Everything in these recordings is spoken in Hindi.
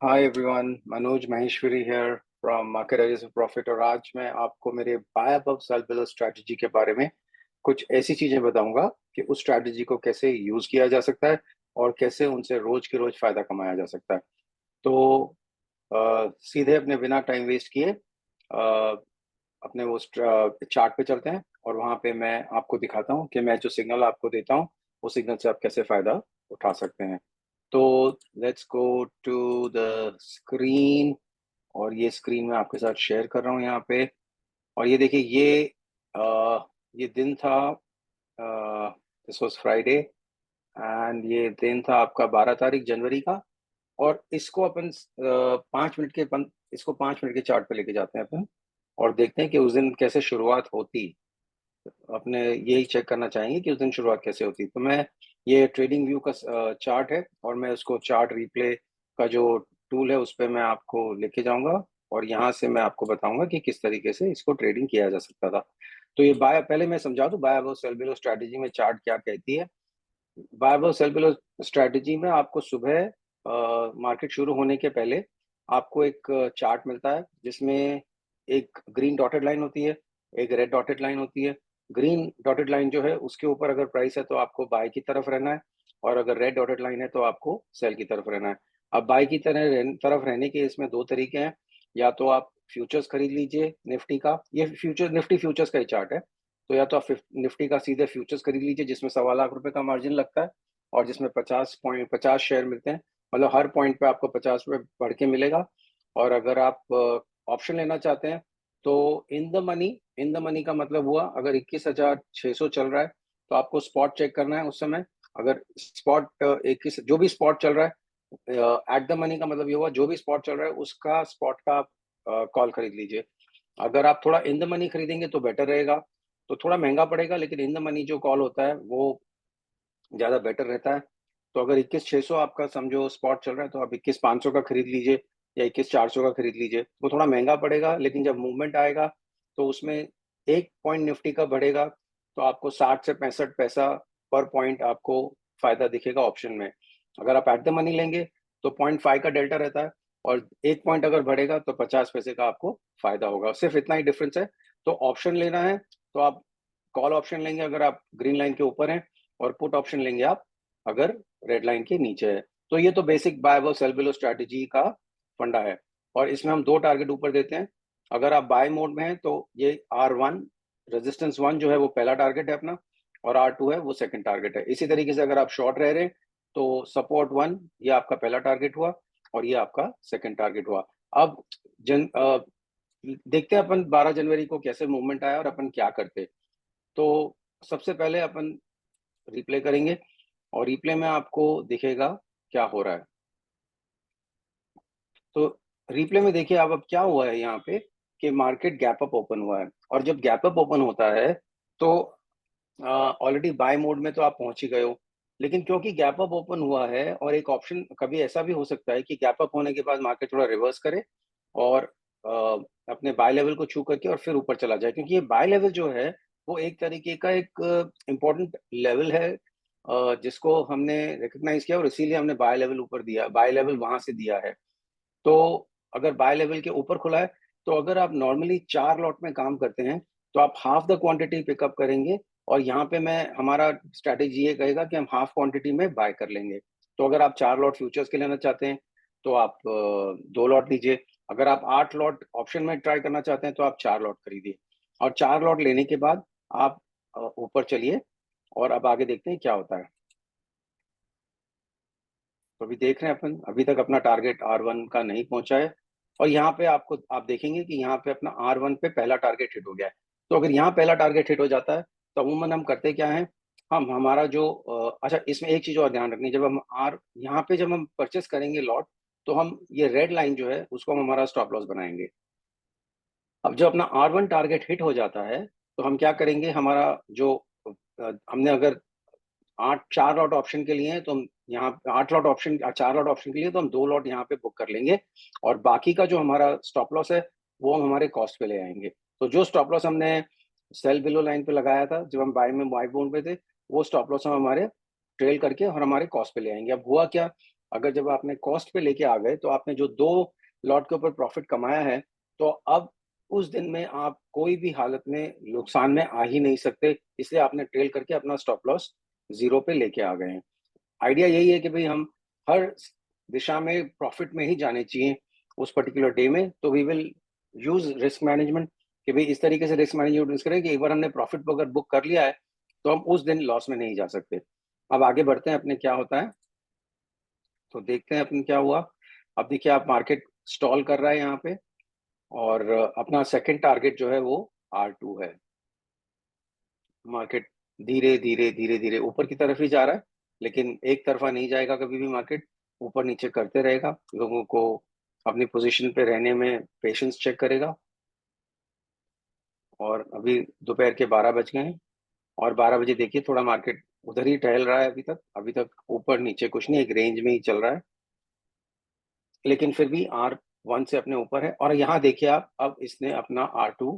Hi everyone, Manoj Maheshwari here from market areas of profit. और आज मैं आपको मेरे buy above sell below strategy के बारे में कुछ ऐसी चीजें बताऊंगा कि उस स्ट्रेटजी को कैसे यूज किया जा सकता है और कैसे उनसे रोज के रोज फायदा कमाया जा सकता है। तो सीधे अपने बिना टाइम वेस्ट किए अपने वो चार्ट पे चलते हैं और वहां पे मैं आपको दिखाता हूँ कि मैं जो सिग्नल आपको देता हूँ उस सिग्नल से आप कैसे फायदा उठा सकते हैं। तो let's go to the screen. और ये स्क्रीन मैं आपके साथ शेयर कर रहा हूँ यहाँ पे। और ये देखिए, ये दिन था, दिस वाज फ्राइडे एंड ये दिन था आपका 12 तारीख जनवरी का। और इसको अपन 5 मिनट के इसको 5 मिनट के चार्ट पे लेके जाते हैं अपन और देखते हैं कि उस दिन कैसे शुरुआत होती। अपने यही चेक करना चाहेंगे कि उस दिन शुरुआत कैसे होती। तो मैं, ये ट्रेडिंग व्यू का चार्ट है और मैं उसको चार्ट रिप्ले का जो टूल है उस पर मैं आपको लेके जाऊंगा और यहाँ से मैं आपको बताऊंगा कि किस तरीके से इसको ट्रेडिंग किया जा सकता था। तो ये बाय, पहले मैं समझा दूं buy above sell below strategy में चार्ट क्या कहती है। Buy above sell below strategy में आपको सुबह मार्केट शुरू होने के पहले आपको एक चार्ट मिलता है जिसमें एक ग्रीन डॉटेड लाइन होती है, एक रेड डॉटेड लाइन होती है। ग्रीन डॉटेड लाइन जो है उसके ऊपर अगर प्राइस है तो आपको बाय की तरफ रहना है, और अगर रेड डॉटेड लाइन है तो आपको सेल की तरफ रहना है। अब बाय की तरफ रहने के इसमें दो तरीके हैं। या तो आप फ्यूचर्स खरीद लीजिए निफ्टी का, ये फ्यूचर निफ्टी फ्यूचर्स का ही चार्ट है। तो या तो आप निफ्टी का सीधे फ्यूचर्स खरीद लीजिए जिसमें 1.25 लाख रुपए का मार्जिन लगता है और जिसमें 50 शेयर मिलते हैं। मतलब हर पॉइंट पे आपको 50 रुपए बढ़ के मिलेगा। और अगर आप ऑप्शन लेना चाहते हैं तो इन द मनी का मतलब हुआ, अगर 21,600 चल रहा है तो आपको स्पॉट चेक करना है उस समय। अगर स्पॉट 21 जो भी स्पॉट चल रहा है, एट द मनी का मतलब ये हुआ जो भी स्पॉट चल रहा है उसका स्पॉट का आप कॉल खरीद लीजिए। अगर आप थोड़ा इन द मनी खरीदेंगे तो बेटर रहेगा। तो थोड़ा महंगा पड़ेगा लेकिन इन द मनी जो कॉल होता है वो ज्यादा बेटर रहता है। तो अगर 21,600 आपका समझो स्पॉट चल रहा है तो आप 21,500 का खरीद लीजिए या 21,400 का खरीद लीजिए। वो थोड़ा महंगा पड़ेगा लेकिन जब मूवमेंट आएगा तो उसमें एक पॉइंट निफ्टी का बढ़ेगा तो आपको 60 से 65 पैसा पर पॉइंट आपको फायदा दिखेगा ऑप्शन में। अगर आप एट द मनी लेंगे तो 0.5 का डेल्टा रहता है और एक पॉइंट अगर बढ़ेगा तो 50 पैसे का आपको फायदा होगा। सिर्फ इतना ही डिफरेंस है। तो ऑप्शन लेना है तो आप कॉल ऑप्शन लेंगे अगर आप ग्रीन लाइन के ऊपर हैं, और पुट ऑप्शन लेंगे आप अगर रेड लाइन के नीचे है। तो ये तो basic buy above sell below strategy का फंडा है। और इसमें हम दो टारगेट ऊपर देते हैं। अगर आप बाय मोड में हैं तो ये R1 रेजिस्टेंस 1 जो है वो पहला टारगेट है अपना, और R2 है वो सेकंड टारगेट है। इसी तरीके से अगर आप शॉर्ट रह रहे हैं तो सपोर्ट 1 ये आपका पहला टारगेट हुआ और ये आपका सेकंड टारगेट हुआ। अब देखते हैं अपन 12 जनवरी को कैसे मूवमेंट आया और अपन क्या करते। तो सबसे पहले अपन रिप्ले करेंगे और रिप्ले में आपको दिखेगा क्या हो रहा है। तो रिप्ले में देखिए अब क्या हुआ है यहाँ पे कि मार्केट गैप अप ओपन हुआ है। और जब गैप अप ओपन होता है तो ऑलरेडी बाय मोड में तो आप पहुंच ही गए हो। लेकिन क्योंकि गैप अप ओपन हुआ है, और एक ऑप्शन कभी ऐसा भी हो सकता है कि गैप अप होने के बाद मार्केट थोड़ा रिवर्स करे और अ, अपने बाय लेवल को छू करके और फिर ऊपर चला जाए, क्योंकि ये बाय लेवल जो है वो एक तरीके का एक इम्पोर्टेंट लेवल है जिसको हमने रिकग्नाइज किया और इसीलिए हमने बाय लेवल ऊपर दिया, बाय लेवल वहां से दिया है। तो अगर बाय लेवल के ऊपर खुला है तो अगर आप नॉर्मली 4 लॉट में काम करते हैं तो आप हाफ द क्वांटिटी पिकअप करेंगे। और यहाँ पे मैं, हमारा स्ट्रैटेजी ये कहेगा कि हम हाफ क्वांटिटी में बाय कर लेंगे। तो अगर आप 4 लॉट फ्यूचर्स के लेना चाहते हैं तो आप 2 लॉट लीजिए। अगर आप 8 लॉट ऑप्शन में ट्राई करना चाहते हैं तो आप 4 लॉट खरीदिए। और 4 लॉट लेने के बाद आप ऊपर चलिए और अब आगे देखते हैं क्या होता है। तो अभी देख रहे हैं अपन, अभी तक अपना टारगेट R1 का नहीं पहुंचा है। और यहाँ पे आपको, आप देखेंगे कि यहाँ पे अपना R1 पे पहला टारगेट हिट हो गया है। तो अगर यहाँ पहला टारगेट हिट हो जाता है तो अमूमन हम करते क्या है, हम हमारा जो अच्छा, इसमें एक चीज और ध्यान रखनी है, जब हम यहाँ पे जब हम परचेस करेंगे लॉट तो हम ये रेड लाइन जो है उसको हम हमारा स्टॉप लॉस बनाएंगे। अब जब अपना R1 टारगेट हिट हो जाता है तो हम क्या करेंगे, हमारा जो हमने अगर 8 4 लॉट ऑप्शन के लिए हैं तो हम यहाँ 8 लॉट ऑप्शन, 4 लॉट ऑप्शन के लिए तो हम 2 लॉट यहाँ पे बुक कर लेंगे। और बाकी का जो हमारा स्टॉप लॉस है वो हम हमारे कॉस्ट पे ले आएंगे। तो जो स्टॉप लॉस हमने सेल बिलो लाइन पे लगाया था जब हम बाय में बाय बोन पे थे, वो स्टॉप लॉस हम हमारे ट्रेल करके और हमारे कॉस्ट पे ले आएंगे। अब हुआ क्या, अगर जब आपने कॉस्ट पे लेके आ गए तो आपने जो 2 लॉट के ऊपर प्रॉफिट कमाया है, तो अब उस दिन में आप कोई भी हालत में नुकसान में आ ही नहीं सकते, इसलिए आपने ट्रेल करके अपना स्टॉप लॉस 0 पे लेके आ गए हैं। आइडिया यही है कि भई हम हर दिशा में प्रॉफिट में ही जाने चाहिए उस पर्टिकुलर डे में, तो we will use risk management कि भई इस तरीके से रिस्क मैनेजमेंट यूज़ करें कि एक बार हमने प्रॉफिट को अगर बुक कर लिया है, तो हम उस दिन लॉस में नहीं जा सकते। अब आगे बढ़ते हैं अपने क्या होता है, तो देखते हैं अपने क्या हुआ। अब देखिए आप मार्केट स्टॉल कर रहा है यहाँ पे और अपना सेकंड टारगेट जो है वो R2 है। मार्केट धीरे-धीरे, धीरे-धीरे ऊपर की तरफ ही जा रहा है, लेकिन एक तरफ़ा नहीं जाएगा कभी भी मार्केट, ऊपर-नीचे करते रहेगा। लोगों को अपनी पोज़ीशन पे रहने में पेशेंस चेक करेगा और अभी दोपहर के 12 बज गए हैं और 12 बजे देखिए थोड़ा मार्केट उधर ही टहल रहा है अभी तक। अभी तक ऊपर-नीचे कुछ नहीं, एक रेंज में ही चल रहा है, लेकिन फिर भी R1 से अपने ऊपर है और यहाँ देखिए आप, अब इसने अपना R2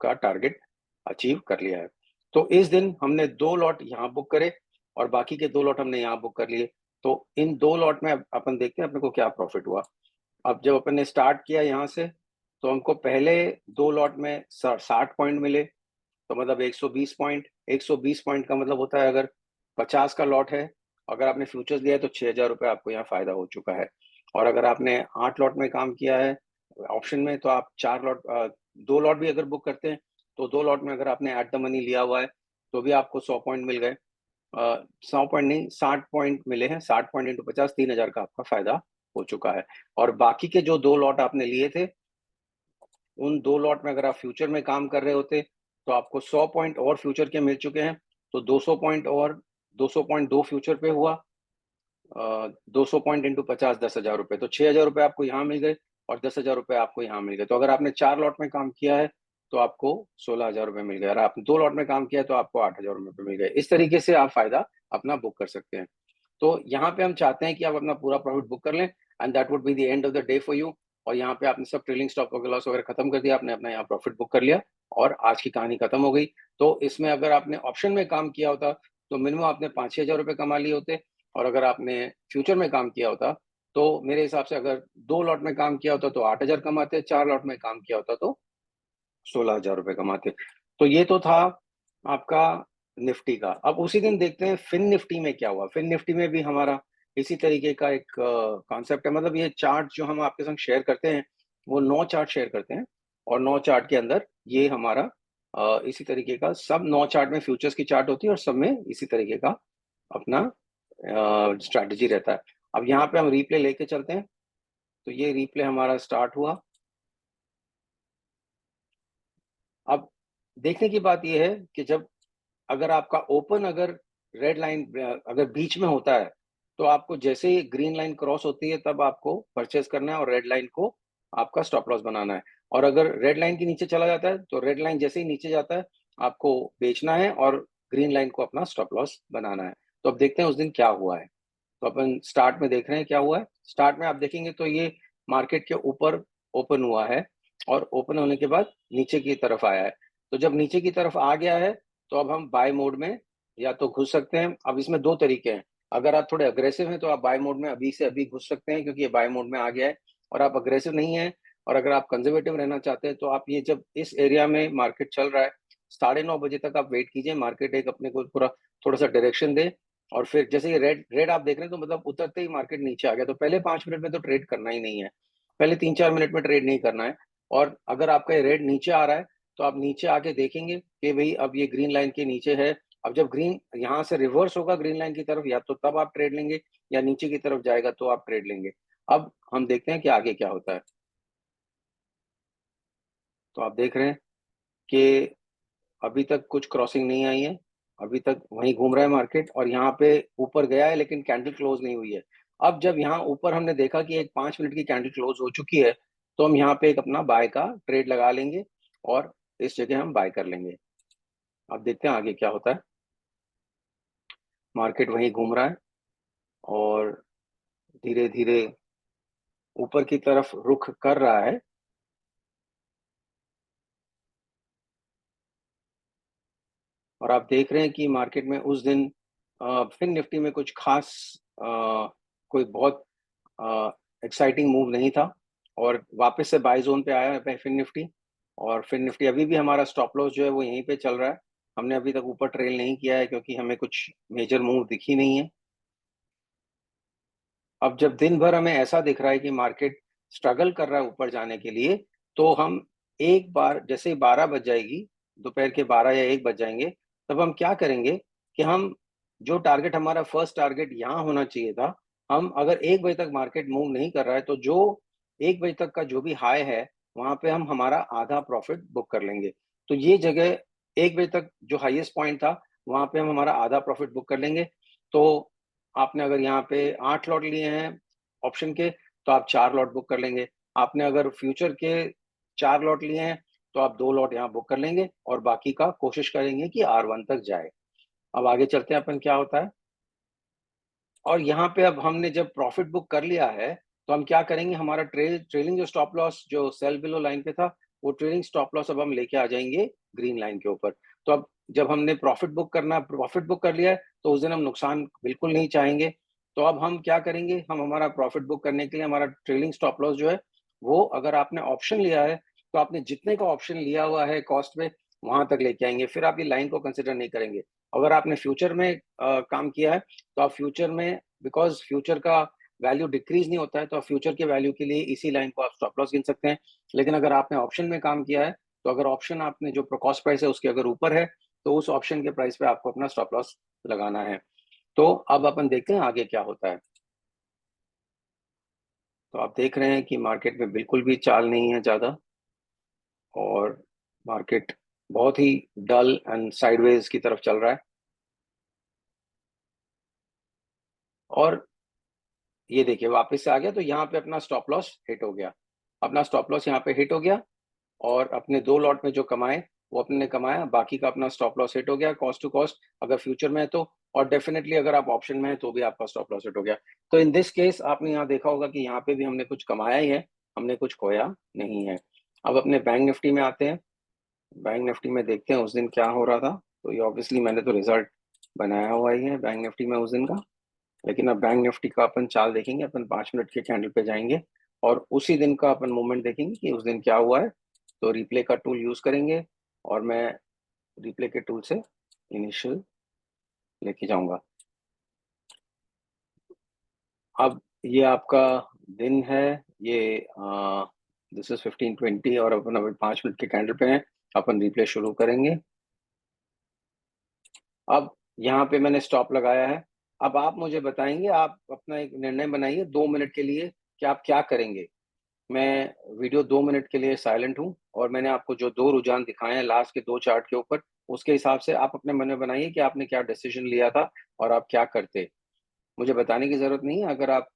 का टारगेट अचीव कर लिया है। तो इस दिन हमने 2 लॉट यहाँ बुक करे और बाकी के 2 लॉट हमने यहाँ बुक कर लिए। तो इन 2 लॉट में अब अपन देखते हैं अपने को क्या प्रॉफ़िट हुआ। अब जब अपन ने स्टार्ट किया यहाँ से, तो हमको पहले 2 लॉट में स 60 पॉइंट मिले, तो मतलब 120 पॉइंट। 120 पॉइंट का मतलब होता है अगर 50 का लॉट है, अगर आपने फ्यूचर्स लिया है तो ₹6000 आपको यहाँ फ़ायदा हो चुका है। और अगर आपने 8 लॉट में काम किया है ऑप्शन में, तो आप 2 लॉट भी अगर बुक करते हैं, तो 2 लॉट में अगर आपने एट द मनी लिया हुआ है, तो भी आपको 100 पॉइंट मिल गए। 100 पॉइंट नहीं, 60 पॉइंट मिले हैं। 60 पॉइंट इंटू 50, 3000 का आपका फ़ायदा हो चुका है। और बाकी के जो 2 लॉट आपने लिए थे, उन 2 लॉट में अगर आप फ्यूचर में काम कर रहे होते, तो आपको 100 पॉइंट और फ्यूचर के मिल चुके हैं। तो 200 पॉइंट और 200 पॉइंट 2 फ्यूचर पे हुआ। 200 पॉइंट इंटू 50, ₹10,000, तो ₹6000 आपको यहाँ मिल गए और ₹10,000 आपको यहाँ मिल गए। तो अगर आपने 4 लॉट में काम किया है, तो आपको ₹16,000 मिल गए। अगर आपने 2 लॉट में काम किया है, तो आपको ₹8,000 मिल गए। इस तरीके से आप फ़ायदा अपना बुक कर सकते हैं। तो यहाँ पे हम चाहते हैं कि आप अपना पूरा प्रॉफिट बुक कर लें and that would be the end of the day for you. और यहाँ पे आपने सब ट्रेलिंग स्टॉप लॉस वगैरह खत्म कर दिया, आपने अपना यहाँ प्रॉफिट बुक कर लिया और आज की कहानी खत्म हो गई। तो इसमें अगर आपने ऑप्शन में काम किया होता, तो मिनिमम आपने 5-6 हज़ार रुपए कमा लिए होते और अगर आपने फ्यूचर में काम किया होता, तो मेरे हिसाब से अगर 2 लॉट में काम किया होता तो 8,000 कमाते, 4 लॉट में काम किया होता तो ₹16,000 कमाते। तो ये तो था आपका निफ्टी का। अब उसी दिन देखते हैं फिन निफ्टी में क्या हुआ। फिन निफ्टी में भी हमारा इसी तरीके का एक कॉन्सेप्ट है, मतलब ये चार्ट जो हम आपके संग शेयर करते हैं, वो 9 चार्ट शेयर करते हैं और 9 चार्ट के अंदर ये हमारा इसी तरीके का सब 9 चार्ट में फ्यूचर्स की चार्ट होती है और सब में इसी तरीके का अपना स्ट्रैटेजी रहता है। अब यहाँ पे हम रिप्ले लेके चलते हैं, तो ये रिप्ले हमारा स्टार्ट हुआ। अब देखने की बात ये है कि जब अगर आपका ओपन अगर रेड लाइन अगर बीच में होता है, तो आपको जैसे ही ग्रीन लाइन क्रॉस होती है तब आपको परचेज़ करना है और रेड लाइन को आपका स्टॉप लॉस बनाना है। और अगर रेड लाइन के नीचे चला जाता है, तो रेड लाइन जैसे ही नीचे जाता है, आपको बेचना है और ग्रीन लाइन को अपना स्टॉप लॉस बनाना है। तो अब देखते हैं उस दिन क्या हुआ है। तो अपन स्टार्ट में देख रहे हैं क्या हुआ है। स्टार्ट में आप देखेंगे तो ये मार्केट के ऊपर ओपन हुआ है और ओपन होने के बाद नीचे की तरफ आया है। तो जब नीचे की तरफ आ गया है, तो अब हम बाय मोड में या तो घुस सकते हैं। अब इसमें 2 तरीके हैं। अगर आप थोड़े अग्रेसिव हैं, तो आप बाय मोड में अभी से अभी घुस सकते हैं क्योंकि ये बाय मोड में आ गया है। और आप अग्रेसिव नहीं हैं और अगर आप कंज़र्वेटिव रहना चाहते हैं, तो आप ये जब इस एरिया में मार्केट चल रहा है, 9:30 बजे तक आप वेट कीजिए, मार्केट एक अपने को पूरा थोड़ा-सा डायरेक्शन दे और फिर जैसे ये रेड रेड आप देख रहे हैं, तो मतलब उतरते ही मार्केट नीचे आ गया। तो पहले 5 मिनट में तो ट्रेड करना ही नहीं है। पहले 3-4 मिनट में ट्रेड नहीं करना है और अगर आपका ये रेड नीचे आ रहा है, तो आप नीचे आके देखेंगे कि भई अब ये ग्रीन लाइन के नीचे है। अब जब ग्रीन यहाँ से रिवर्स होगा ग्रीन लाइन की तरफ, या तो तब आप ट्रेड लेंगे या नीचे की तरफ जाएगा तो आप ट्रेड लेंगे। अब हम देखते हैं कि आगे क्या होता है। तो आप देख रहे हैं कि अभी तक कुछ क्रॉसिंग नहीं आई है। अभी तक वहीं घूम रहा है मार्केट और यहाँ पे ऊपर गया है लेकिन कैंडल क्लोज़ नहीं हुई है। अब जब यहाँ ऊपर हमने देखा कि एक 5 मिनट की कैंडल क्लोज़ हो चुकी है, तो हम यहाँ पे एक अपना बाय का ट्रेड लगा लेंगे और इस जगह हम बाय कर लेंगे। अब देखते हैं आगे क्या होता है। मार्केट वहीं घूम रहा है और धीरे-धीरे ऊपर की तरफ रुख कर रहा है और आप देख रहे हैं कि मार्केट में उस दिन फिन निफ्टी में कुछ ख़ास अ, कोई बहुत एक्साइटिंग मूव नहीं था और वापस से बाय जोन पे आया है फिन निफ्टी। और फिन निफ्टी अभी भी हमारा स्टॉप लॉस जो है वो यहीं पे चल रहा है। हमने अभी तक ऊपर ट्रेल नहीं किया है क्योंकि हमें कुछ मेजर मूव दिखी नहीं है। अब जब दिन भर हमें ऐसा दिख रहा है कि मार्केट स्ट्रगल कर रहा है ऊपर जाने के लिए, तो हम एक बार जैसे ही 12 बज जाएगी, दोपहर के 12 या 1 बज जाएंगे, तब हम क्या करेंगे कि हम जो टारगेट हमारा फर्स्ट टारगेट यहाँ होना चाहिए था, हम अगर 1 बजे तक मार्केट मूव नहीं कर रहा है तो जो 1 बजे तक का जो भी हाई है वहां पे हम हमारा आधा प्रॉफिट बुक कर लेंगे। तो ये जगह 1 बजे तक जो हाईएस्ट पॉइंट था वहां पे हम हमारा आधा प्रॉफिट बुक कर लेंगे। तो आपने अगर यहाँ पे 8 लॉट लिए हैं ऑप्शन के, तो आप 4 लॉट बुक कर लेंगे। आपने अगर फ्यूचर के 4 लॉट लिए हैं तो आप 2 लॉट यहाँ बुक कर लेंगे और बाकी का कोशिश करेंगे कि R1 तक जाए। अब आगे चलते हैं अपन क्या होता है। और यहाँ पे अब हमने जब प्रॉफिट बुक कर लिया है तो हम क्या करेंगे, हमारा ट्रेलिंग जो स्टॉप लॉस जो सेल बिलो लाइन पे था, वो ट्रेलिंग स्टॉप लॉस अब हम लेके आ जाएंगे ग्रीन लाइन के ऊपर। तो अब जब हमने प्रॉफिट बुक कर लिया है तो उस दिन हम नुकसान बिल्कुल नहीं चाहेंगे। तो अब हम क्या करेंगे, हम हमारा प्रॉफिट बुक करने के लिए हमारा ट्रेलिंग स्टॉप लॉस जो है वो, अगर आपने ऑप्शन लिया है तो आपने जितने का ऑप्शन लिया हुआ है कॉस्ट में वहां तक लेके आएंगे, फिर आप ये लाइन को कंसिडर नहीं करेंगे। अगर आपने फ्यूचर में काम किया है तो आप फ्यूचर में, बिकॉज फ्यूचर का वैल्यू डिक्रीज नहीं होता है, तो आप फ्यूचर के वैल्यू के लिए इसी लाइन को आप स्टॉप लॉस गिन सकते हैं। लेकिन अगर आपने ऑप्शन में काम किया है तो अगर ऑप्शन आपने जो कॉस्ट प्राइस है उसके अगर ऊपर है तो उस ऑप्शन के प्राइस पे आपको अपना स्टॉप लॉस लगाना है। तो अब अपन देखते हैं आगे क्या होता है। तो आप देख रहे हैं कि मार्केट में बिल्कुल भी चाल नहीं है ज्यादा, और मार्केट बहुत ही डल एंड साइडवेज की तरफ चल रहा है। और ये देखिए वापस से आ गया, तो यहाँ पे अपना स्टॉप लॉस हिट हो गया। अपना स्टॉप लॉस यहाँ पे हिट हो गया और अपने 2 लॉट में जो कमाए वो अपने ने कमाया, बाकी का अपना स्टॉप लॉस हिट हो गया कॉस्ट टू कॉस्ट अगर फ्यूचर में है तो। और डेफिनेटली अगर आप ऑप्शन में है तो भी आपका स्टॉप लॉस हिट हो गया। तो इन दिस केस आपने यहाँ देखा होगा कि यहाँ पे भी हमने कुछ कमाया ही है, हमने कुछ खोया नहीं है। अब अपने बैंक निफ्टी में आते हैं। बैंक निफ्टी में देखते हैं उस दिन क्या हो रहा था। तो ये ऑब्वियसली मैंने तो रिजल्ट बनाया हुआ ही है बैंक निफ्टी में उस दिन का। लेकिन अब बैंक निफ्टी का अपन चाल देखेंगे, अपन 5 मिनट के कैंडल पे जाएंगे और उसी दिन का अपन मूवमेंट देखेंगे कि उस दिन क्या हुआ है। तो रिप्ले का टूल यूज करेंगे और मैं रिप्ले के टूल से इनिशियल लेके जाऊंगा। अब ये आपका दिन है, ये दिस इज 15:20 और अपन अभी 5 मिनट के कैंडल पे हैं। अपन रिप्ले शुरू करेंगे। अब यहाँ पे मैंने स्टॉप लगाया है। अब आप मुझे बताएंगे, आप अपना एक निर्णय बनाइए 2 मिनट के लिए कि आप क्या करेंगे। मैं वीडियो 2 मिनट के लिए साइलेंट हूँ और मैंने आपको जो 2 रुझान दिखाए हैं लास्ट के 2 चार्ट के ऊपर, उसके हिसाब से आप अपने मन में बनाइए कि आपने क्या डिसीजन लिया था और आप क्या करते। मुझे बताने की जरूरत नहीं है, अगर आप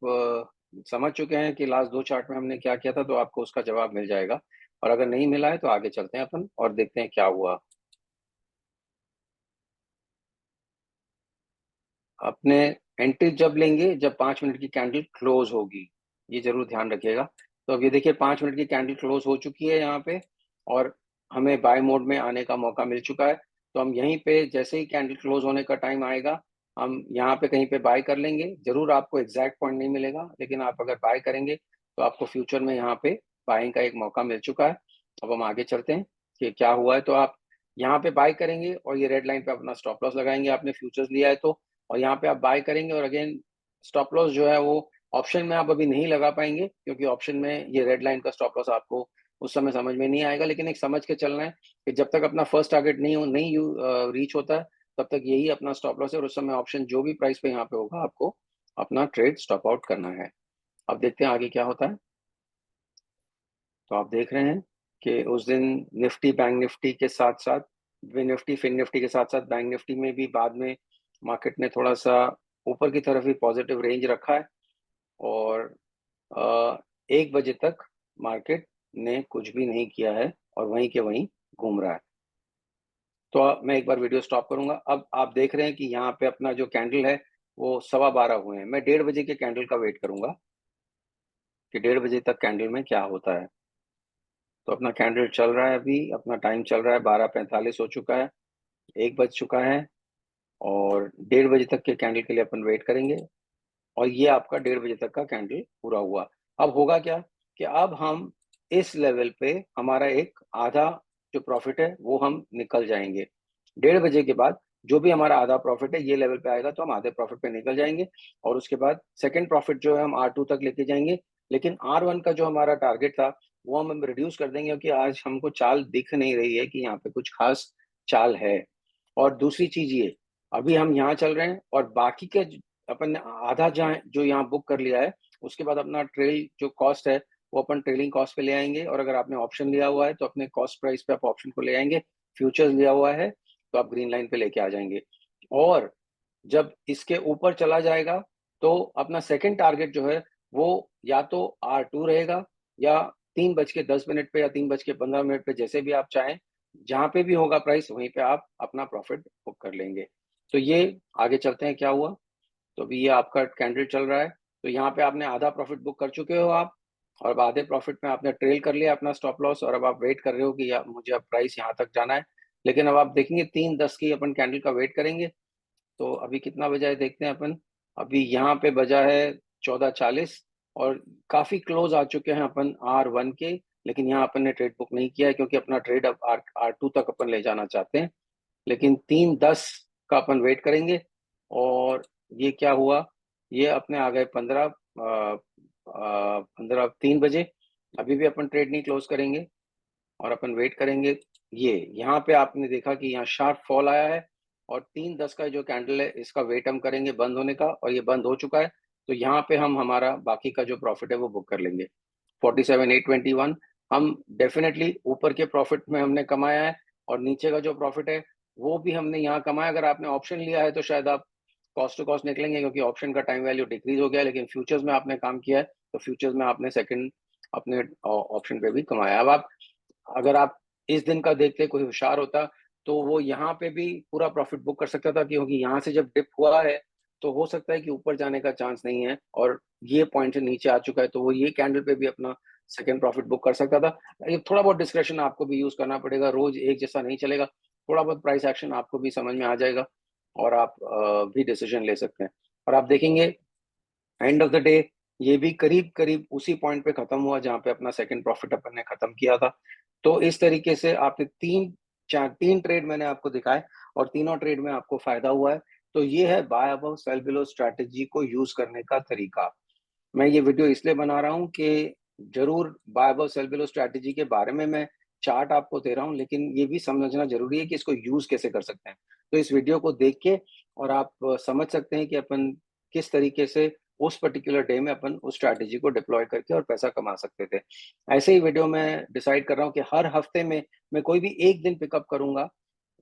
समझ चुके हैं कि लास्ट 2 चार्ट में हमने क्या किया था तो आपको उसका जवाब मिल जाएगा। और अगर नहीं मिला है तो आगे चलते हैं अपन और देखते हैं क्या हुआ। अपने एंट्री जब लेंगे जब 5 मिनट की कैंडल क्लोज होगी, ये जरूर ध्यान रखिएगा। तो अब ये देखिए 5 मिनट की कैंडल क्लोज हो चुकी है यहाँ पे और हमें बाय मोड में आने का मौका मिल चुका है। तो हम यहीं पे जैसे ही कैंडल क्लोज होने का टाइम आएगा, हम यहाँ पे कहीं पे बाय कर लेंगे। जरूर आपको एग्जैक्ट पॉइंट नहीं मिलेगा, लेकिन आप अगर बाय करेंगे तो आपको फ्यूचर में यहाँ पे बाइंग का एक मौका मिल चुका है। अब हम आगे चलते हैं कि क्या हुआ है। तो आप यहाँ पे बाय करेंगे और ये रेड लाइन पे अपना स्टॉप लॉस लगाएंगे, आपने फ्यूचर्स लिया है तो। और यहाँ पे आप बाय करेंगे और अगेन स्टॉप लॉस जो है वो ऑप्शन में आप अभी नहीं लगा पाएंगे, क्योंकि ऑप्शन में ये रेड लाइन का स्टॉप लॉस आपको उस समय समझ में नहीं आएगा। लेकिन एक समझ के चलना है कि जब तक अपना फर्स्ट टारगेट नहीं रीच होता है तब तक यही अपना स्टॉप लॉस है, और उस समय ऑप्शन जो भी प्राइस पे यहाँ पे होगा आपको अपना ट्रेड स्टॉप आउट करना है। अब देखते हैं आगे क्या होता है। तो आप देख रहे हैं कि उस दिन निफ्टी बैंक निफ्टी के साथ साथ निफ्टी फिन निफ्टी के साथ साथ बैंक निफ्टी में भी बाद में मार्केट ने थोड़ा सा ऊपर की तरफ ही पॉजिटिव रेंज रखा है। और 1 बजे तक मार्केट ने कुछ भी नहीं किया है और वहीं के वहीं घूम रहा है। तो मैं एक बार वीडियो स्टॉप करूंगा। अब आप देख रहे हैं कि यहाँ पे अपना जो कैंडल है वो 12:15 हुए हैं। मैं 1:30 बजे के कैंडल का वेट करूंगा कि 1:30 बजे तक कैंडल में क्या होता है। तो अपना कैंडल चल रहा है, अभी अपना टाइम चल रहा है, 12:45 हो चुका है, 1 बज चुका है और 1:30 बजे तक के कैंडल के लिए अपन वेट करेंगे। और ये आपका 1:30 बजे तक का कैंडल पूरा हुआ। अब होगा क्या कि अब हम इस लेवल पे हमारा एक आधा जो प्रॉफिट है वो हम निकल जाएंगे। 1:30 बजे के बाद जो भी हमारा आधा प्रॉफिट है ये लेवल पे आएगा तो हम आधे प्रॉफिट पे निकल जाएंगे, और उसके बाद सेकंड प्रॉफिट जो है हम R2 तक लेके जाएंगे। लेकिन R1 का जो हमारा टारगेट था वो हम रिड्यूस कर देंगे, क्योंकि आज हमको चाल दिख नहीं रही है कि यहाँ पे कुछ खास चाल है। और दूसरी चीज ये, अभी हम यहाँ चल रहे हैं और बाकी के अपन ने आधा जहाँ जो यहाँ बुक कर लिया है उसके बाद अपना ट्रेल जो कॉस्ट है वो अपन ट्रेलिंग कॉस्ट पे ले आएंगे, और अगर आपने ऑप्शन लिया हुआ है तो अपने कॉस्ट प्राइस पे आप ऑप्शन को ले आएंगे। फ्यूचर्स लिया हुआ है तो आप ग्रीन लाइन पे लेके आ जाएंगे। और जब इसके ऊपर चला जाएगा तो अपना सेकंड टारगेट जो है वो या तो R2 रहेगा, या 3:10 पे या 3:15 पे, जैसे भी आप चाहें, जहां पे भी होगा प्राइस वहीं पे आप अपना प्रॉफिट बुक कर लेंगे। तो ये आगे चलते हैं क्या हुआ। तो अभी ये आपका कैंडल चल रहा है, तो यहाँ पे आपने आधा प्रॉफिट बुक कर चुके हो आप, और अब आधे प्रॉफिट में आपने ट्रेल कर लिया अपना स्टॉप लॉस, और अब आप वेट कर रहे हो कि मुझे अब प्राइस यहाँ तक जाना है। लेकिन अब आप देखेंगे 3:10 की अपन कैंडल का वेट करेंगे। तो अभी कितना बजा है देखते हैं अपन। अभी यहाँ पे बजा है 14:40, और काफी क्लोज आ चुके हैं अपन R1 के। लेकिन यहाँ अपन ने ट्रेड बुक नहीं किया है क्योंकि अपना ट्रेड अब R2 तक अपन ले जाना चाहते हैं। लेकिन 3:10 का अपन वेट करेंगे। और ये क्या हुआ, ये अपने आ गए 3 बजे। अभी भी अपन ट्रेड नहीं क्लोज करेंगे और अपन वेट करेंगे। ये यहाँ पे आपने देखा कि यहाँ शार्प फॉल आया है, और 3:10 का जो कैंडल है इसका वेट हम करेंगे बंद होने का, और ये बंद हो चुका है। तो यहाँ पे हम हमारा बाकी का जो प्रॉफिट है वो बुक कर लेंगे। 47,821 हम डेफिनेटली ऊपर के प्रॉफिट में हमने कमाया है, और नीचे का जो प्रॉफिट है वो भी हमने यहाँ कमाया। अगर आपने ऑप्शन लिया है तो शायद आप कॉस्ट टू कॉस्ट निकलेंगे, क्योंकि ऑप्शन का टाइम वैल्यू डिक्रीज हो गया है। लेकिन फ्यूचर्स में आपने काम किया है तो फ्यूचर्स में आपने सेकंड अपने ऑप्शन पे भी कमाया। अब आप अगर आप इस दिन का देखते कोई होशियार होता तो वो यहाँ पे भी पूरा प्रॉफिट बुक कर सकता था, क्योंकि यहाँ से जब डिप हुआ है तो हो सकता है कि ऊपर जाने का चांस नहीं है, और ये पॉइंट से नीचे आ चुका है तो वो ये कैंडल पे भी अपना सेकंड प्रॉफिट बुक कर सकता था। ये थोड़ा बहुत डिस्क्रिप्शन आपको भी यूज करना पड़ेगा, रोज एक जैसा नहीं चलेगा। थोड़ा बहुत प्राइस एक्शन आपको भी समझ में आ जाएगा, और आप भी डिसीजन ले सकते हैं। और आप देखेंगे एंड ऑफ द डे ये भी करीब करीब उसी पॉइंट पे खत्म हुआ जहां पे अपना सेकंड प्रॉफिट अपन ने खत्म किया था। तो इस तरीके से आपने तीन ट्रेड मैंने आपको दिखाए, और तीनों ट्रेड में आपको फायदा हुआ है। तो ये है buy above sell below strategy को यूज करने का तरीका। मैं ये वीडियो इसलिए बना रहा हूँ कि जरूर buy above sell below strategy के बारे में मैं चार्ट आपको दे रहा हूँ, लेकिन ये भी समझना जरूरी है कि इसको यूज कैसे कर सकते हैं। तो इस वीडियो को देख के और आप समझ सकते हैं कि अपन किस तरीके से उस पर्टिकुलर डे में अपन उस स्ट्रैटेजी को डिप्लॉय करके और पैसा कमा सकते थे। ऐसे ही वीडियो में डिसाइड कर रहा हूँ कि हर हफ्ते में मैं कोई भी एक दिन पिकअप करूंगा,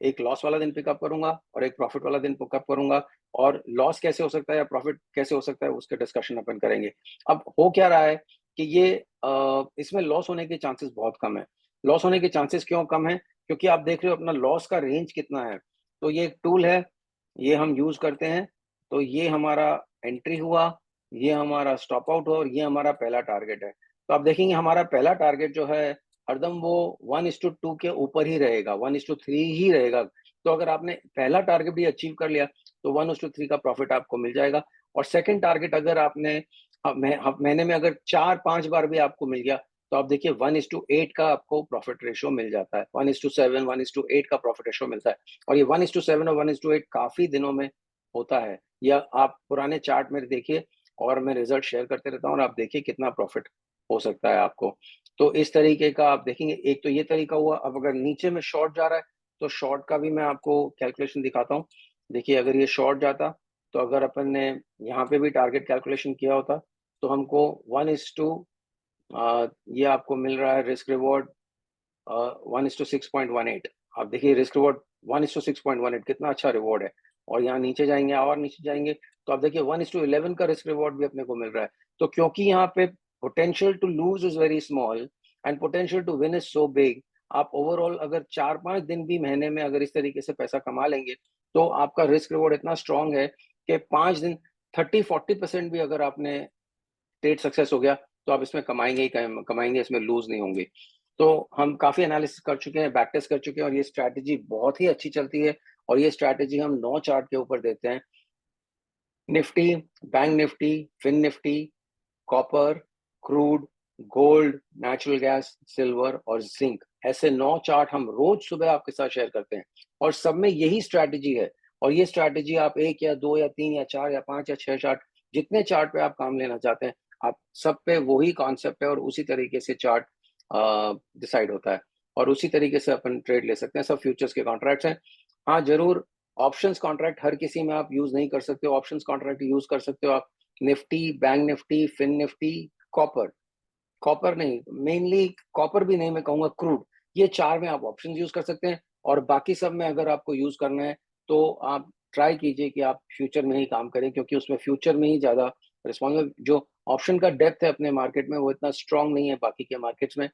एक लॉस वाला दिन पिकअप करूंगा और एक प्रॉफिट वाला दिन पिकअप करूंगा। और लॉस कैसे हो सकता है या प्रॉफिट कैसे हो सकता है उसके डिस्कशन अपन करेंगे। अब हो क्या रहा है कि ये इसमें लॉस होने के चांसेस बहुत कम है। लॉस होने के चांसेस क्यों कम है? क्योंकि आप देख रहे हो अपना लॉस का रेंज कितना है। तो ये एक टूल है, ये हम यूज करते हैं। तो ये हमारा एंट्री हुआ, ये हमारा स्टॉप आउट हुआ, और ये हमारा पहला टारगेट है। तो आप देखेंगे हमारा पहला टारगेट जो है हरदम वो 1:2 के ऊपर ही रहेगा, 1:3 ही रहेगा। तो अगर आपने पहला टारगेट भी अचीव कर लिया तो 1:3 का प्रॉफिट आपको मिल जाएगा। और सेकंड टारगेट अगर आपने महीने में अगर 4-5 बार भी आपको मिल गया तो आप देखिए 1:8 का आपको प्रॉफिट रेशियो मिल जाता है। 1:7, 1:8 का प्रॉफिट रेशियो मिलता है। और ये 1:7 और 1:8 काफी दिनों में होता है। या आप पुराने चार्ट में देखिए, और मैं रिजल्ट शेयर करते रहता हूँ, और आप देखिए कितना प्रॉफिट हो सकता है आपको। तो इस तरीके का आप देखेंगे। एक तो ये तरीका हुआ। अब अगर नीचे में शॉर्ट जा रहा है तो शॉर्ट का भी मैं आपको कैलकुलेशन दिखाता हूँ। देखिए अगर ये शॉर्ट जाता तो अगर अपन ने यहाँ पे भी टारगेट कैलकुलेशन किया होता तो हमको 1:2 ये आपको मिल रहा है रिस्क रिवॉर्ड 1:6.18। आप देखिए रिस्क रिवॉर्ड 1:6.18 कितना अच्छा रिवॉर्ड है। और यहाँ नीचे जाएंगे और नीचे जाएंगे तो आप देखिए 1:11 का रिस्क रिवॉर्ड भी अपने को मिल रहा है। तो क्योंकि यहाँ पे potential to lose is very small and potential to win is so big, आप ओवरऑल अगर 4-5 दिन भी महीने में अगर इस तरीके से पैसा कमा लेंगे तो आपका रिस्क रिवॉर्ड इतना स्ट्रांग है कि 5 दिन 30-40% भी अगर आपने ट्रेड सक्सेस हो गया तो आप इसमें कमाएंगे ही कमाएंगे, इसमें लूज नहीं होंगे। तो हम काफी एनालिसिस कर चुके हैं, बैक टेस्ट कर चुके हैं, और ये स्ट्रैटेजी बहुत ही अच्छी चलती है। और ये स्ट्रैटेजी हम 9 चार्ट के ऊपर देते हैं। Nifty, bank Nifty, fin Nifty, copper, crude, gold, natural gas, silver और जिंक, ऐसे 9 चार्ट हम रोज सुबह आपके साथ शेयर करते हैं और सब में यही स्ट्रैटेजी है। और ये स्ट्रैटेजी आप 1 या 2 या 3 या 4 या 5 या 6 चार्ट, जितने चार्ट पे आप काम लेना चाहते हैं, आप सब पे वही कॉन्सेप्ट है और उसी तरीके से चार्ट डिसाइड होता है और उसी तरीके से अपन ट्रेड ले सकते हैं। सब फ्यूचर्स के कॉन्ट्रैक्ट्स हैं। हाँ जरूर, ऑप्शंस कॉन्ट्रैक्ट हर किसी में आप यूज नहीं कर सकते हो। ऑप्शंस कॉन्ट्रैक्ट यूज कर सकते हो आप Nifty, bank Nifty, fin Nifty, copper, copper नहीं, मेनली कॉपर भी नहीं, मैं कहूंगा क्रूड, ये 4 में आप ऑप्शंस यूज कर सकते हैं। और बाकी सब में अगर आपको यूज करना है तो आप ट्राई कीजिए कि आप फ्यूचर में ही काम करें, क्योंकि उसमें फ्यूचर में ही ज्यादा रिस्पॉन्सिबल, जो ऑप्शन का डेप्थ है अपने मार्केट में वो इतना स्ट्रांग नहीं है बाकी के मार्केट्स में।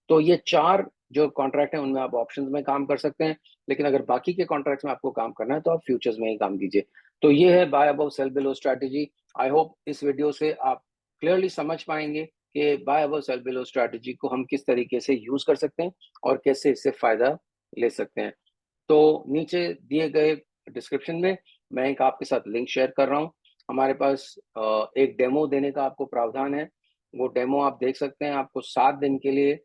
तो ये 4 जो कॉन्ट्रैक्ट है उनमें आप ऑप्शंस में काम कर सकते हैं, लेकिन अगर बाकी के कॉन्ट्रैक्ट्स में आपको काम करना है तो आप फ्यूचर्स में ही काम कीजिए। तो ये है buy above sell below strategy. I hope इस वीडियो से आप क्लियरली समझ पाएंगे कि buy above sell below strategy को हम किस तरीके से यूज कर सकते हैं और कैसे इससे फायदा ले सकते हैं। तो नीचे दिए गए डिस्क्रिप्शन में मैं एक आपके साथ लिंक शेयर कर रहा हूँ। हमारे पास एक डेमो देने का आपको प्रावधान है। वो डेमो आप देख सकते हैं। आपको 7 दिन के लिए,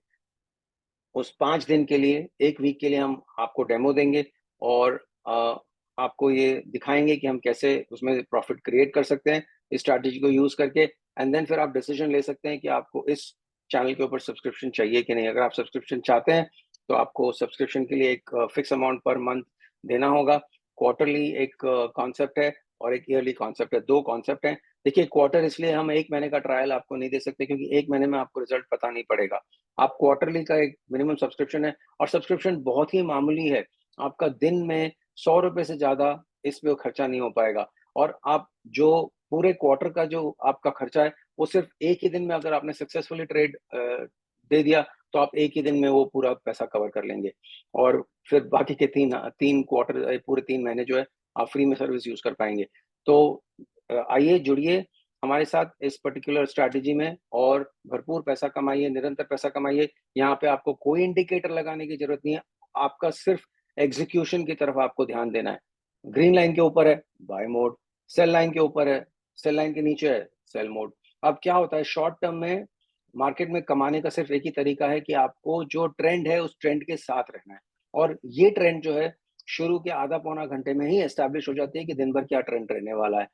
उस 5 दिन के लिए, 1 वीक के लिए हम आपको डेमो देंगे और आपको ये दिखाएंगे कि हम कैसे उसमें प्रॉफिट क्रिएट कर सकते हैं इस स्ट्रैटेजी को यूज करके। एंड देन फिर आप डिसीजन ले सकते हैं कि आपको इस चैनल के ऊपर सब्सक्रिप्शन चाहिए कि नहीं। अगर आप सब्सक्रिप्शन चाहते हैं तो आपको सब्सक्रिप्शन के लिए एक फिक्स अमाउंट पर मंथ देना होगा। क्वार्टरली एक कॉन्सेप्ट है और एक ईयरली कॉन्सेप्ट है, 2 कॉन्सेप्ट हैं। देखिए, क्वार्टर इसलिए हम 1 महीने का ट्रायल आपको नहीं दे सकते क्योंकि 1 महीने में आपको रिजल्ट पता नहीं पड़ेगा। आप क्वार्टरली का एक मिनिमम सब्सक्रिप्शन है और सब्सक्रिप्शन बहुत ही मामूली है। आपका दिन में 100 रुपए से ज्यादा इस पे खर्चा नहीं हो पाएगा और आप जो पूरे क्वार्टर का जो आपका खर्चा है वो सिर्फ एक ही दिन में, अगर आपने सक्सेसफुली ट्रेड दे दिया तो आप एक ही दिन में वो पूरा पैसा कवर कर लेंगे और फिर बाकी के तीन क्वार्टर, पूरे 3 महीने जो है आप फ्री में सर्विस यूज कर पाएंगे। तो आइए जुड़िए हमारे साथ इस पर्टिकुलर स्ट्रैटेजी में और भरपूर पैसा कमाइए, निरंतर पैसा कमाइए। यहाँ पे आपको कोई इंडिकेटर लगाने की जरूरत नहीं है। आपका सिर्फ एग्जीक्यूशन की तरफ आपको ध्यान देना है। ग्रीन लाइन के ऊपर है बाय मोड, सेल लाइन के ऊपर है, सेल लाइन के नीचे है सेल मोड। अब क्या होता है, शॉर्ट टर्म में मार्केट में कमाने का सिर्फ एक ही तरीका है कि आपको जो ट्रेंड है उस ट्रेंड के साथ रहना है। और ये ट्रेंड जो है शुरू के आधा पौना घंटे में ही एस्टेब्लिश हो जाती है कि दिन भर क्या ट्रेंड रहने वाला है।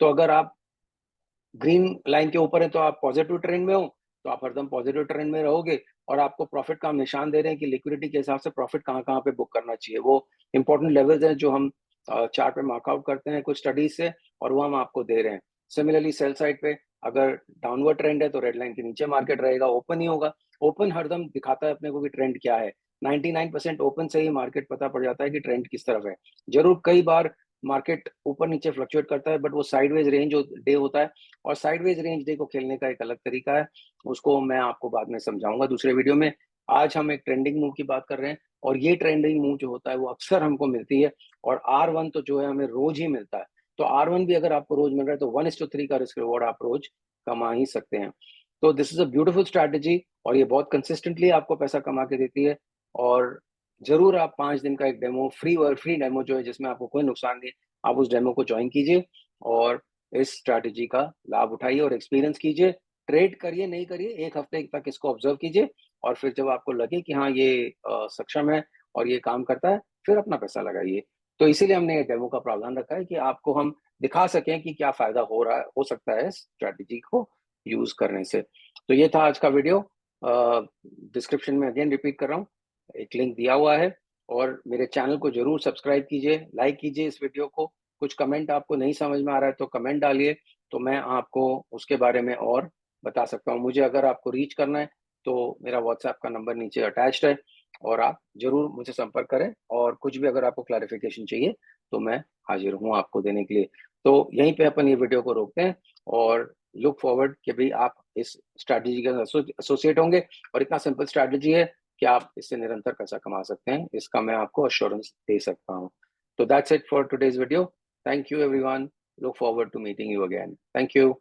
तो अगर आप ग्रीन लाइन के ऊपर है तो आप पॉजिटिव ट्रेंड में हो, तो आप हरदम पॉजिटिव ट्रेंड में रहोगे और आपको प्रॉफिट का हम निशान दे रहे हैं कि लिक्विडिटी के हिसाब से प्रॉफिट कहाँ कहाँ पे बुक करना चाहिए। वो इंपॉर्टेंट लेवल्स हैं जो हम चार्ट पे मार्कआउट करते हैं कुछ स्टडीज से और वो हम आपको दे रहे हैं। सिमिलरली सेल साइड पे अगर डाउनवर्ड ट्रेंड है तो रेड लाइन के नीचे मार्केट रहेगा, ओपन ही होगा। ओपन हरदम दिखाता है अपने को कि ट्रेंड क्या है। 99% ओपन से ही मार्केट पता पड़ जाता है कि ट्रेंड किस तरफ है। जरूर कई बार मार्केट ऊपर नीचे फ्लक्चुएट करता है, बट वो साइडवेज रेंज डे होता है और साइडवेज रेंज डे को खेलने का एक अलग तरीका है। उसको मैं आपको बाद में समझाऊंगा दूसरे वीडियो में। आज हम एक ट्रेंडिंग मूव की बात कर रहे हैं और ये ट्रेंडिंग मूव जो होता है वो अक्सर हमको मिलती है और R1 तो जो है हमें रोज ही मिलता है। तो R1 भी अगर आपको रोज मिल रहा है तो 1:3 का रिस्क रिवॉर्ड आप रोज कमा ही सकते हैं। तो this is a beautiful strategy और ये बहुत कंसिस्टेंटली आपको पैसा कमा के देती है। और जरूर आप 5 दिन का एक डेमो, फ्री डेमो जो है जिसमें आपको कोई नुकसान नहीं, आप उस डेमो को ज्वाइन कीजिए और इस स्ट्रैटेजी का लाभ उठाइए और एक्सपीरियंस कीजिए। ट्रेड करिए नहीं करिए, 1 हफ्ते तक इसको ऑब्जर्व कीजिए और फिर जब आपको लगे कि हाँ ये सक्षम है और ये काम करता है, फिर अपना पैसा लगाइए। तो इसीलिए हमने ये डेमो का प्रावधान रखा है कि आपको हम दिखा सकें कि क्या फायदा हो रहा है, हो सकता है स्ट्रैटेजी को यूज करने से। तो ये था आज का वीडियो। डिस्क्रिप्शन में अगेन रिपीट कर रहा हूँ, एक लिंक दिया हुआ है और मेरे चैनल को जरूर सब्सक्राइब कीजिए, लाइक कीजिए इस वीडियो को। कुछ कमेंट आपको नहीं समझ में आ रहा है तो कमेंट डालिए, तो मैं आपको उसके बारे में और बता सकता हूँ। मुझे अगर आपको रीच करना है तो मेरा व्हाट्सएप का नंबर नीचे अटैच्ड है और आप जरूर मुझे संपर्क करें और कुछ भी अगर आपको क्लैरिफिकेशन चाहिए तो मैं हाजिर हूँ आपको देने के लिए। तो यहीं पे अपन ये वीडियो को रोकते हैं और लुक फॉरवर्ड कि भाई आप इस स्ट्रैटेजी के एसोसिएट होंगे और इतना सिंपल स्ट्रैटेजी है कि आप इससे निरंतर पैसा कमा सकते हैं, इसका मैं आपको अश्योरेंस दे सकता हूँ। तो that's it for today's video. Thank you everyone, look forward to meeting you again. Thank you.